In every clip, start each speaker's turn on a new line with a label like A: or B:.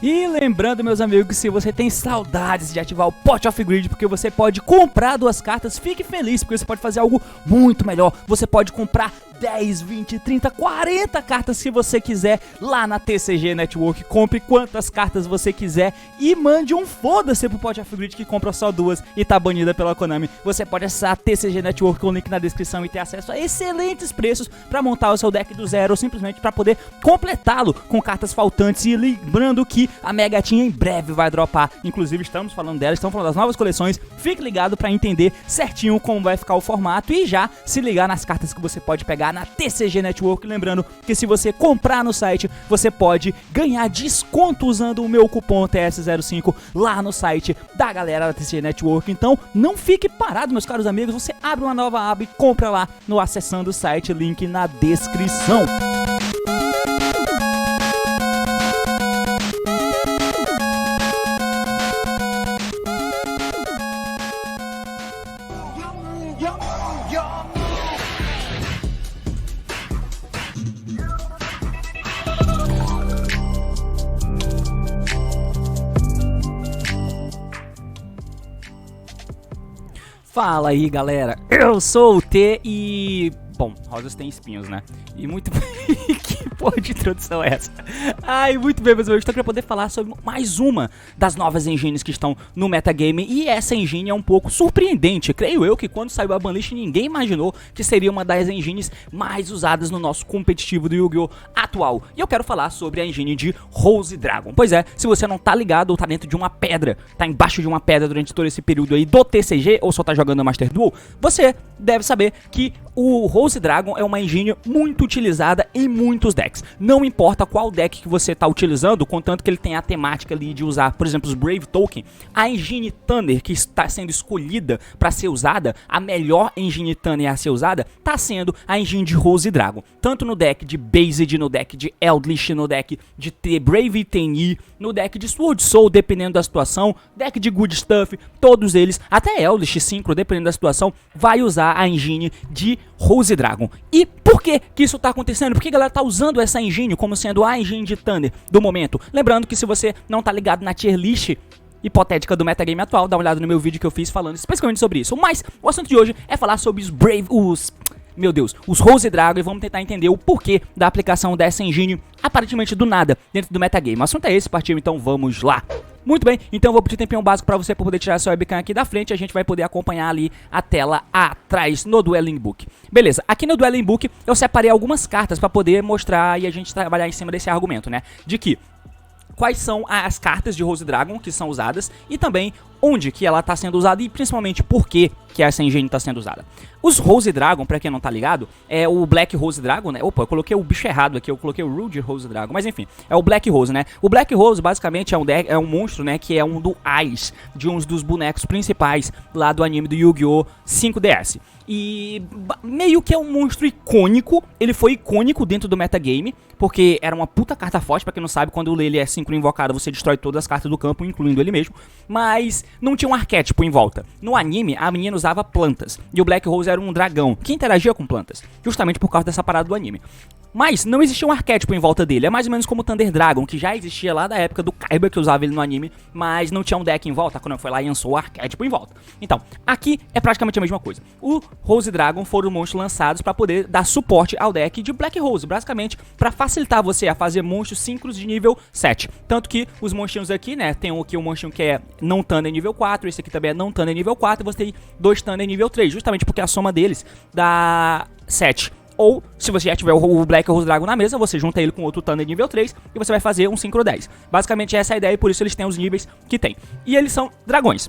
A: E lembrando, meus amigos, que se você tem saudades de ativar o Pot of Greed, porque você pode comprar 2 cartas, fique feliz, porque você pode fazer algo muito melhor. Você pode comprar 10, 20, 30, 40 cartas se você quiser lá na TCG Network. Compre quantas cartas você quiser e mande um foda-se pro Pot of Greed que compra só 2 e tá banida pela Konami. Você pode acessar a TCG Network com o link na descrição e ter acesso a excelentes preços pra montar o seu deck do zero ou simplesmente pra poder completá-lo com cartas faltantes. E lembrando que a Mega Team em breve vai dropar, inclusive estamos falando dela, estamos falando das novas coleções. Fique ligado pra entender certinho como vai ficar o formato e já se ligar nas cartas que você pode pegar na TCG Network. Lembrando que se você comprar no site, você pode ganhar desconto usando o meu cupom TS05 lá no site da galera da TCG Network. Então não fique parado, meus caros amigos, você abre uma nova aba e compra lá no acessando o site, link na descrição. Fala aí, galera, eu sou o T e... Bom, rosas têm espinhos, né? E muito... Que porra de introdução é essa? Ai, muito bem, meus amigos, estou aqui para poder falar sobre mais uma das novas engines que estão no metagame. E essa engine é um pouco surpreendente. Creio eu que quando saiu a banlist ninguém imaginou que seria uma das engines mais usadas no nosso competitivo do Yu-Gi-Oh! Atual. E eu quero falar sobre a engine de Rose Dragon. Pois é, se você não tá ligado ou tá dentro de uma pedra, tá embaixo de uma pedra durante todo esse período aí do TCG, ou só tá jogando Master Duel, você deve saber que o Rose Dragon é uma engine muito utilizada em muitos decks. Não importa qual deck que você está utilizando, contanto que ele tenha a temática ali de usar, por exemplo, os Brave Token, a engine Thunder que está sendo escolhida para ser usada, a melhor engine Thunder a ser usada, está sendo a engine de Rose Dragon. Tanto no deck de Based, no deck de Eldritch, no deck de Brave TNI, no deck de Sword Soul, dependendo da situação, deck de Good Stuff, todos eles, até Eldritch Synchro, dependendo da situação, vai usar a engine de Rose Dragon. E por que isso tá acontecendo? Porque a galera tá usando essa engine como sendo a engine de Thunder do momento. Lembrando que se você não tá ligado na tier list hipotética do metagame atual, dá uma olhada no meu vídeo que eu fiz falando especificamente sobre isso. Mas o assunto de hoje é falar sobre os Rose Dragon, e vamos tentar entender o porquê da aplicação dessa engine aparentemente do nada dentro do metagame. O assunto é esse, partiu, então vamos lá. Muito bem, então eu vou pedir um tempinho básico para você poder tirar seu webcam aqui da frente e a gente vai poder acompanhar ali a tela atrás no Dueling Book. Beleza, aqui no Dueling Book eu separei algumas cartas para poder mostrar e a gente trabalhar em cima desse argumento, né? De que quais são as cartas de Rose Dragon que são usadas e também onde que ela está sendo usada e principalmente por que essa engine está sendo usada. Os Rose Dragon, pra quem não tá ligado, é o Black Rose Dragon, né? Opa, eu coloquei o bicho errado aqui, eu coloquei o Rude Rose Dragon, mas enfim, é o Black Rose, né? O Black Rose basicamente é um monstro, né? Que é um do Eyes, de um dos bonecos principais lá do anime do Yu-Gi-Oh! 5DS. E meio que é um monstro icônico, ele foi icônico dentro do metagame, porque era uma puta carta forte, pra quem não sabe, quando ele é synchro invocado, você destrói todas as cartas do campo, incluindo ele mesmo, mas não tinha um arquétipo em volta. No anime, a menina usava plantas, e o Black Rose era um dragão que interagia com plantas, justamente por causa dessa parada do anime. Mas não existia um arquétipo em volta dele, é mais ou menos como o Thunder Dragon, que já existia lá da época do Kaiba, que usava ele no anime, mas não tinha um deck em volta, quando foi lá e lançou o arquétipo em volta. Então, aqui é praticamente a mesma coisa. O Rose Dragon foram monstros lançados para poder dar suporte ao deck de Black Rose, basicamente para facilitar você a fazer monstros síncronos de nível 7. Tanto que os monstrinhos aqui, né, tem aqui um monstrinho que é não Thunder nível 4, esse aqui também é não Thunder nível 4, e você tem 2 Thunder nível 3, justamente porque a soma deles dá 7. Ou, se você já tiver o Black Rose Dragon na mesa, você junta ele com outro Thunder nível 3 e você vai fazer um Synchro 10. Basicamente essa é a ideia e por isso eles têm os níveis que tem. E eles são dragões.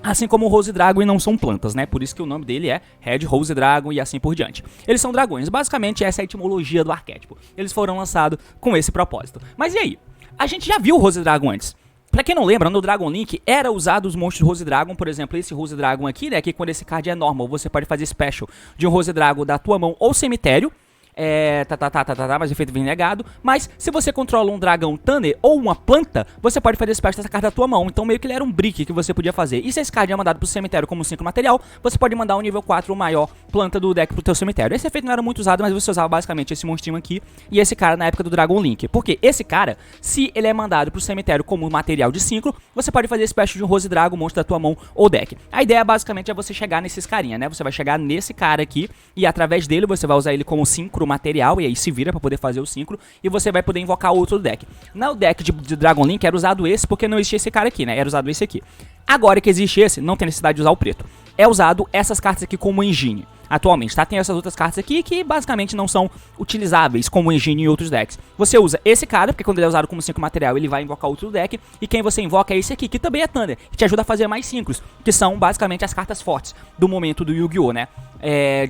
A: Assim como o Rose Dragon e não são plantas, né? Por isso que o nome dele é Red Rose Dragon e assim por diante. Eles são dragões. Basicamente essa é a etimologia do arquétipo. Eles foram lançados com esse propósito. Mas e aí? A gente já viu o Rose Dragon antes. Pra quem não lembra, no Dragon Link era usado os monstros de Rose Dragon, por exemplo, esse Rose Dragon aqui, né, que quando esse card é normal, você pode fazer special de um Rose Dragon da tua mão ou cemitério, mas o efeito vem negado. Mas se você controla um dragão Thunder ou uma planta, você pode fazer splash dessa carta da tua mão. Então meio que ele era um brick que você podia fazer. E se esse card é mandado pro cemitério como 5 material, você pode mandar um nível 4 ou maior planta do deck pro teu cemitério. Esse efeito não era muito usado, mas você usava basicamente esse monstrinho aqui e esse cara na época do Dragon Link. Porque esse cara, se ele é mandado pro cemitério como material de 5, você pode fazer splash de um Rose Dragon, monstro da tua mão ou deck. A ideia basicamente é você chegar nesses carinha, né? Você vai chegar nesse cara aqui e através dele você vai usar ele como synchro material, e aí se vira pra poder fazer o synchro, e você vai poder invocar outro deck. No deck de Dragon Link era usado esse porque não existia esse cara aqui, né? Era usado esse aqui. Agora que existe esse, não tem necessidade de usar o preto. É usado essas cartas aqui como engine atualmente, tá? Tem essas outras cartas aqui que basicamente não são utilizáveis como engine em outros decks. Você usa esse cara, porque quando ele é usado como 5 material, ele vai invocar outro deck, e quem você invoca é esse aqui, que também é Thunder, que te ajuda a fazer mais synchros, que são basicamente as cartas fortes do momento do Yu-Gi-Oh, né?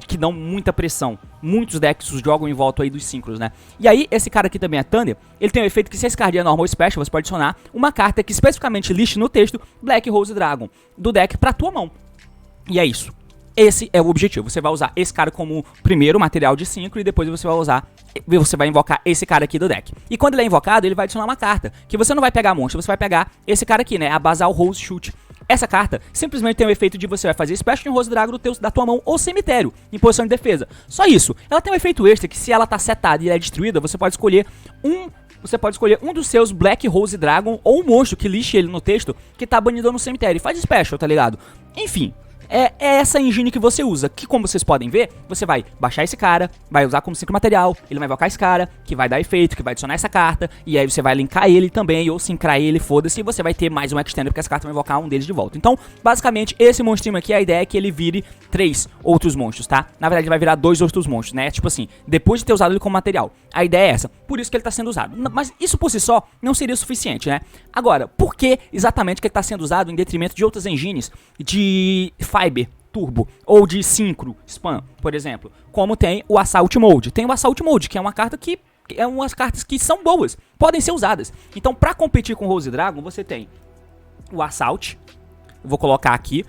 A: Que dão muita pressão. Muitos decks jogam em volta aí dos synchros, né? E aí, esse cara aqui também é Thunder, ele tem o efeito que se esse card é normal special, você pode adicionar uma carta que especificamente liste no texto Black Rose Dragon do deck pra tua mão. E é isso. Esse é o objetivo. Você vai usar esse cara como primeiro material de 5 e depois você vai invocar esse cara aqui do deck. E quando ele é invocado, ele vai adicionar uma carta que você não vai pegar monstro, você vai pegar esse cara aqui, né? A Basal Rose Shoot. Essa carta simplesmente tem o efeito de você vai fazer splash de um Rose Dragon da tua mão ou cemitério, em posição de defesa. Só isso. Ela tem um efeito extra que se ela tá setada e ela é destruída, você pode escolher um dos seus Black Rose Dragon ou um monstro que lixe ele no texto que tá banido no cemitério e faz special, tá ligado? Enfim. É essa engine que você usa, que como vocês podem ver, você vai baixar esse cara, vai usar como 5 material, ele vai invocar esse cara, que vai dar efeito, que vai adicionar essa carta, e aí você vai linkar ele também, ou sincrar ele, foda-se, e você vai ter mais um extender, porque essa carta vai invocar um deles de volta. Então, basicamente, esse monstrinho aqui, a ideia é que ele vire 3 outros monstros, tá? Na verdade, ele vai virar 2 outros monstros, né? Tipo assim, depois de ter usado ele como material. A ideia é essa, por isso que ele tá sendo usado. Mas isso por si só não seria suficiente, né? Agora, por que exatamente que ele tá sendo usado em detrimento de outras engines de Fiber, Turbo, ou de Synchro, Spam, por exemplo, como tem o Assault Mode. Tem o Assault Mode, que é uma carta que é umas cartas que são boas, podem ser usadas. Então, pra competir com Rose Dragon, você tem o Assault, eu vou colocar aqui,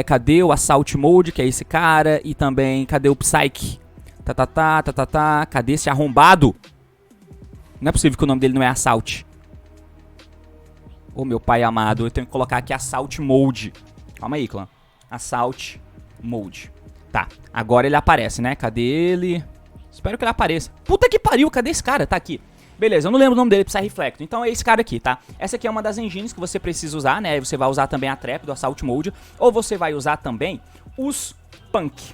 A: cadê o Assault Mode, que é esse cara, e também, cadê o Psyche? Cadê esse arrombado? Não é possível que o nome dele não é Assault. Ô, meu pai amado, eu tenho que colocar aqui Assault Mode. Calma aí, clã. Assault Mode. Tá, agora ele aparece, né? Cadê ele? Espero que ele apareça. Puta que pariu, cadê esse cara? Tá aqui. Beleza, eu não lembro o nome dele, precisa reflecto. Então é esse cara aqui, tá? Essa aqui é uma das engines que você precisa usar, né? Você vai usar também a trap do Assault Mode. Ou você vai usar também os Punk,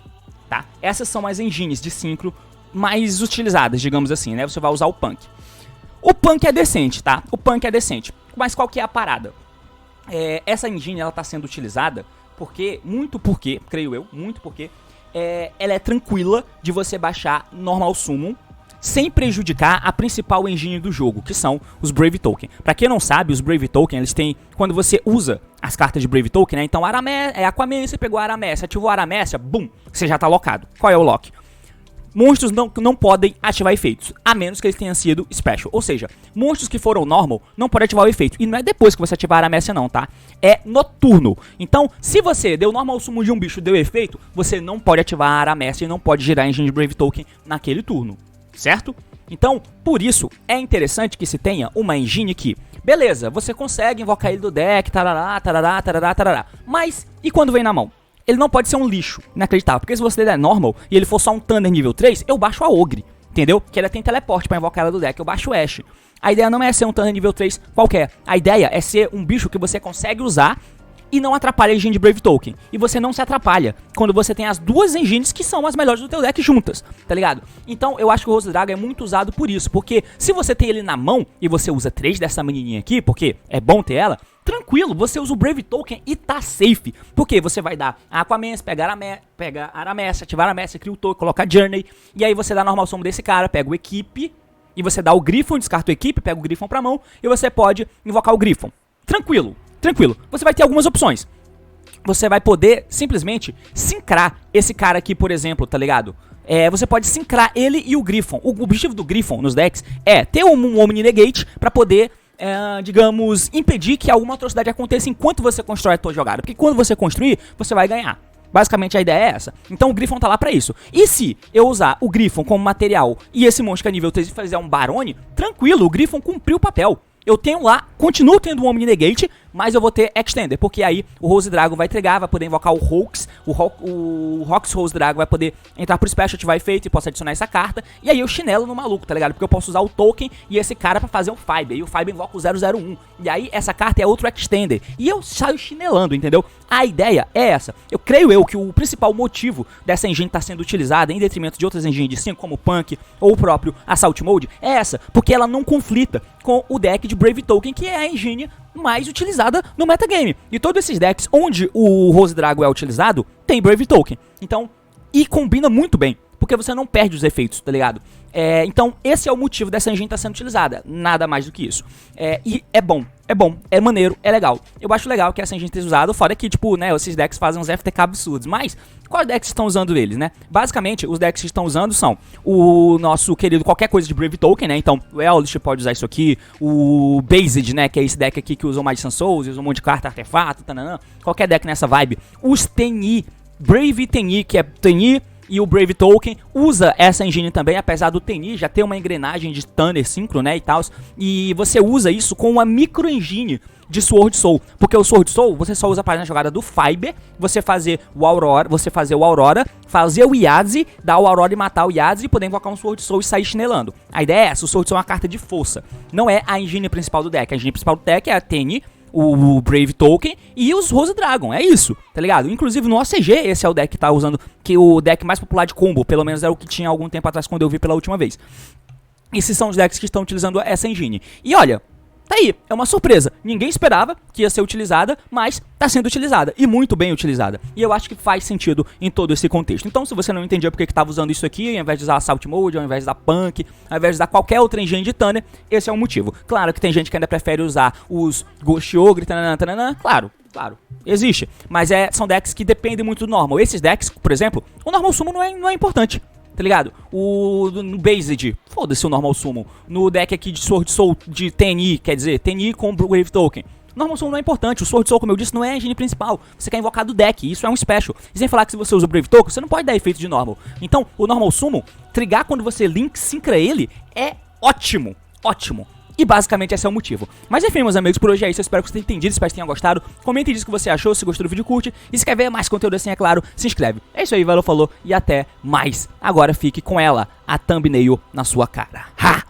A: tá? Essas são as engines de synchro mais utilizadas, digamos assim, né? Você vai usar o Punk. O Punk é decente, tá? O Punk é decente. Mas qual que é a parada? Essa engine, ela tá sendo utilizada muito porque, creio eu, ela é tranquila de você baixar normal summon sem prejudicar a principal engine do jogo, que são os Brave Token. Pra quem não sabe, os Brave Token, eles têm, quando você usa as cartas de Brave Token, né, então Aquaman, você pegou a Aramécia, ativou a Aramécia, bum, você já tá locado. Qual é o lock? Monstros não podem ativar efeitos, a menos que eles tenham sido special. Ou seja, monstros que foram normal não podem ativar o efeito. E não é depois que você ativar a Aramécia não, tá? É no turno. Então, se você deu normal summon de um bicho e deu efeito, você não pode ativar a Aramécia e não pode girar a engine de Brave Token naquele turno. Certo? Então, por isso, é interessante que se tenha uma engine que, beleza, você consegue invocar ele do deck, tarará. Mas, e quando vem na mão? Ele não pode ser um lixo, inacreditável, porque se você der normal e ele for só um Thunder nível 3, eu baixo a Ogre, entendeu? Que ela tem teleporte pra invocar ela do deck, eu baixo o Ash. A ideia não é ser um Thunder nível 3 qualquer, a ideia é ser um bicho que você consegue usar e não atrapalha a engine de Brave Token. E você não se atrapalha quando você tem as duas engines que são as melhores do teu deck juntas, tá ligado? Então eu acho que o Rose Dragon é muito usado por isso, porque se você tem ele na mão e você usa 3 dessa menininha aqui, porque é bom ter ela, tranquilo, você usa o Brave Token e tá safe. Porque você vai dar Aquaman, pega a Aramécia, ativar a Aramécia, cria o token, coloca a Journey, e aí você dá normal summon desse cara, pega o Equipe, e você dá o Griffon, descarta o Equipe, pega o Griffon pra mão, e você pode invocar o Griffon. Tranquilo. Você vai ter algumas opções. Você vai poder simplesmente sincrar esse cara aqui, por exemplo, tá ligado? Você pode sincrar ele e o Griffon. O objetivo do Griffon nos decks é ter um Omni Negate pra poder, digamos, impedir que alguma atrocidade aconteça enquanto você constrói a tua jogada. Porque quando você construir, você vai ganhar. Basicamente a ideia é essa. Então o Griffon tá lá pra isso. E se eu usar o Griffon como material e esse monstro que é nível 3 fazer um Barone, tranquilo, o Griffon cumpriu o papel. Eu tenho lá, continuo tendo um Omni Negate, mas eu vou ter Extender, porque aí o Rose Dragon vai entregar, vai poder invocar o Hox, o Hox Rose Dragon vai poder entrar pro Special, ativar efeito e posso adicionar essa carta, e aí eu chinelo no maluco, tá ligado? Porque eu posso usar o token e esse cara pra fazer um Fiber, e o Fiber invoca o 001, e aí essa carta é outro Extender, e eu saio chinelando, entendeu? A ideia é essa. Eu creio que o principal motivo dessa engine estar sendo utilizada em detrimento de outras engines de 5, como o Punk ou o próprio Assault Mode, é essa, porque ela não conflita com o deck de Brave Token, que é a engine mais utilizada no metagame. E todos esses decks onde o Rose Dragon é utilizado, tem Brave Token. Então, e combina muito bem, porque você não perde os efeitos, tá ligado? Então, esse é o motivo dessa engine estar sendo utilizada, nada mais do que isso. E é bom, é maneiro, é legal. Eu acho legal que essa engine esteja usada, fora que, tipo, né, esses decks fazem uns FTK absurdos, mas quais decks estão usando eles, né? Basicamente, os decks que estão usando são o nosso querido qualquer coisa de Brave Token, né? Então, o Eldritch pode usar isso aqui, o Based, né, que é esse deck aqui que usa o Magician Souls, usa um monte de carta, artefato, tananã, qualquer deck nessa vibe. Os Tenyi, Brave Tenyi, que é Tenyi, e o Brave Token usa essa engine também, apesar do Tenyi já ter uma engrenagem de Thunder Synchro, né, e tal. E você usa isso com uma micro engine de Sword Soul, porque o Sword Soul você só usa para na jogada do Fiber, você fazer o Aurora, fazer o Yazi, dar o Aurora e matar o Yazi e poder invocar um Sword Soul e sair chinelando. A ideia é essa, o Sword Soul é uma carta de força, não é a engine principal do deck. A engine principal do deck é a Tenyi, o Brave Token e os Rose Dragon, é isso, tá ligado? Inclusive no OCG esse é o deck que tá usando, que o deck mais popular de combo, pelo menos era o que tinha algum tempo atrás quando eu vi pela última vez. Esses são os decks que estão utilizando essa engine. E olha, tá aí, é uma surpresa. Ninguém esperava que ia ser utilizada, mas tá sendo utilizada, e muito bem utilizada. E eu acho que faz sentido em todo esse contexto. Então, se você não entendia porque que tava usando isso aqui, ao invés de usar Assault Mode, ao invés de usar Punk, ao invés de usar qualquer outra engine de Thunder, esse é o motivo. Claro que tem gente que ainda prefere usar os Ghost Ogre, tananã, claro, existe. Mas são decks que dependem muito do normal. Esses decks, por exemplo, o normal summon não é importante. Tá ligado? No Based, foda-se o Normal Summon. No deck aqui de Sword Soul de Tenyi, quer dizer, Tenyi com Brave Token. Normal Summon não é importante, o Sword Soul, como eu disse, não é a engine principal. Você quer invocar do deck, isso é um special. E sem falar que se você usa o Brave Token, você não pode dar efeito de Normal. Então, o Normal Summon, trigar quando você syncra ele, é ótimo, ótimo. E basicamente esse é o motivo. Mas enfim, meus amigos, por hoje é isso. Eu espero que você tenha entendido, espero que tenha gostado. Comente e diz o que você achou, se gostou do vídeo, curte. E se quer ver mais conteúdo assim, é claro, se inscreve. É isso aí, valeu, falou e até mais. Agora fique com ela, a thumbnail na sua cara. Ha!